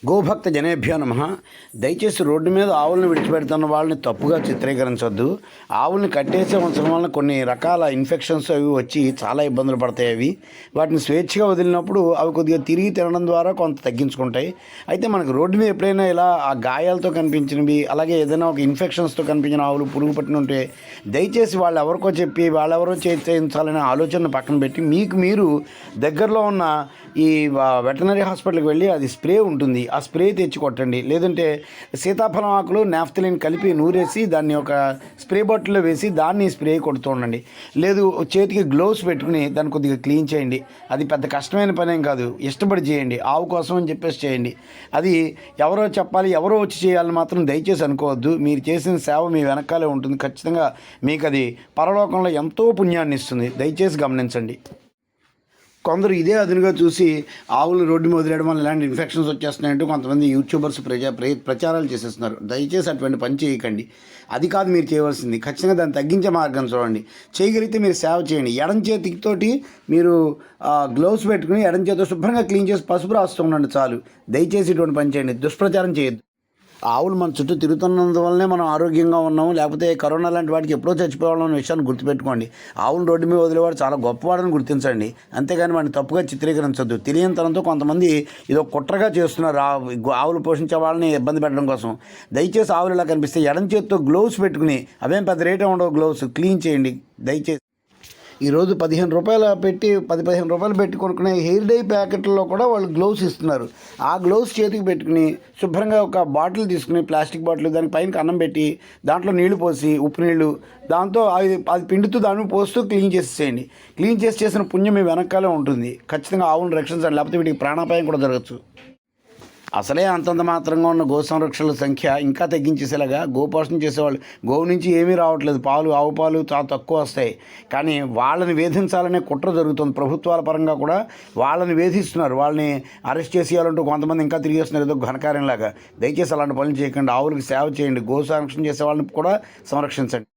గోభక్త జనేభ్యో నమః. దయచేసి రోడ్డు మీద ఆవులను విడిచిపెడుతున్న వాళ్ళని తప్పుగా చిత్రీకరించొద్దు. ఆవుల్ని కట్టేసే ఉంచడం వలన కొన్ని రకాల ఇన్ఫెక్షన్స్ అవి వచ్చి చాలా ఇబ్బందులు పడతాయి. వాటిని స్వేచ్ఛగా వదిలినప్పుడు అవి కొద్దిగా తిరిగి తినడం ద్వారా కొంత తగ్గించుకుంటాయి. అయితే మనకు రోడ్డు మీద ఎప్పుడైనా ఇలా ఆ గాయాలతో కనిపించినవి, అలాగే ఏదైనా ఒక ఇన్ఫెక్షన్స్తో కనిపించిన ఆవులు పురుగు పట్టిన ఉంటే దయచేసి వాళ్ళు ఎవరికో చెప్పి వాళ్ళెవరో చేయించాలనే ఆలోచన పక్కన పెట్టి మీకు మీరు దగ్గరలో ఉన్న ఈ వెటనరీ హాస్పిటల్కి వెళ్ళి అది స్ప్రే ఉంటుంది, ఆ స్ప్రే తెచ్చి కొట్టండి. లేదంటే సీతాఫలం ఆకులు నాఫ్తలిన్ కలిపి నూరేసి దాన్ని ఒక స్ప్రే బాటిల్లో వేసి దాన్ని స్ప్రే కొడుతూ ఉండండి. లేదు చేతికి గ్లోవ్స్ పెట్టుకుని దాన్ని కొద్దిగా క్లీన్ చేయండి. అది పెద్ద కష్టమైన పనేం కాదు, ఇష్టపడి చేయండి. ఆవు కోసం అని చెప్పేసి చేయండి. అది ఎవరో చెప్పాలి, ఎవరో వచ్చి చేయాలని మాత్రం దయచేసి అనుకోవద్దు. మీరు చేసిన సేవ మీ వెనకాలే ఉంటుంది. ఖచ్చితంగా మీకు అది పరలోకంలో ఎంతో పుణ్యాన్ని ఇస్తుంది. దయచేసి గమనించండి. కొందరు ఇదే అదునుగా చూసి ఆవులు రోడ్డు మీద వదిలేయడం వల్ల ఇలాంటి ఇన్ఫెక్షన్స్ వచ్చేస్తున్నాయంటూ కొంతమంది యూట్యూబర్స్ ప్రచారాలు చేసేస్తున్నారు. దయచేసి అటువంటి పని చేయకండి. అది కాదు మీరు చేయవలసింది. ఖచ్చితంగా దాన్ని తగ్గించే మార్గం చూడండి. చేయగలిగితే మీరు సేవ చేయండి. ఎడం చేతితోటి మీరు గ్లౌస్ పెట్టుకుని ఎడం చేతితో శుభ్రంగా క్లీన్ చేసి పసుపు రాస్తూ ఉండండి చాలు. దయచేసి ఇటువంటి పని చేయండి. దుష్ప్రచారం చేయొద్దు. ఆవులు మన చుట్టూ తిరుగుతున్నందువల్లనే మనం ఆరోగ్యంగా ఉన్నాము. లేకపోతే కరోనా లాంటి వాటికి ఎప్పుడో చచ్చిపోవాలన్న అనే విషయాన్ని గుర్తుపెట్టుకోండి. ఆవులు రోడ్డు మీద వదిలేవాడు చాలా గొప్పవాడని గుర్తించండి. అంతేగాని వాడిని తప్పుగా చిత్రీకరించొద్దు. తెలియని తనంతో కొంతమంది ఇదో కుట్రగా చేస్తున్నారు ఆవులు పోషించే వాళ్ళని ఇబ్బంది పెట్టడం కోసం. దయచేసి ఆవులు ఇలా కనిపిస్తే ఎడం చేతితో గ్లోవ్స్ పెట్టుకుని, అవేం పెద్ద రేటే ఉండవు గ్లోవ్స్, క్లీన్ చేయండి దయచేసి. ఈరోజు 15 రూపాయలు పెట్టి 10-15 రూపాయలు పెట్టి కొనుక్కునే హెయిర్ డై ప్యాకెట్లలో కూడా వాళ్ళు గ్లౌస్ ఇస్తున్నారు. ఆ గ్లౌస్ చేతికి పెట్టుకుని శుభ్రంగా ఒక బాటిల్ తీసుకుని, ప్లాస్టిక్ బాటిల్, దానికి పైన అన్నం పెట్టి దాంట్లో నీళ్లు పోసి, ఉప్పు నీళ్లు, దాంతో అది పిండుతూ దాన్ని పోస్తూ క్లీన్ చేసేయండి. క్లీన్ చేసిన పుణ్యం మీ వెనకాలే ఉంటుంది. ఖచ్చితంగా ఆవులను రక్షించండి. లేకపోతే వీటికి ప్రాణాపాయం కూడా జరగచ్చు. అసలే అంతంత మాత్రంగా ఉన్న గో సంరక్షణల సంఖ్య ఇంకా తగ్గించేసేలాగా గోపోషణ చేసేవాళ్ళు, గోవు నుంచి ఏమీ రావట్లేదు, ఆవు పాలు చాలా తక్కువ వస్తాయి. కానీ వాళ్ళని వేధించాలనే కుట్ర జరుగుతుంది. ప్రభుత్వాల పరంగా కూడా వాళ్ళని వేధిస్తున్నారు. వాళ్ళని అరెస్ట్ చేసేయాలంటూ కొంతమంది ఇంకా తిరిగేస్తున్నారు ఏదో ఘనకార్యంలాగా. దయచేసి అలాంటి పనులు చేయకండి. ఆవులకు సేవ చేయండి. గో సంరక్షణ చేసే వాళ్ళని కూడా సంరక్షించండి.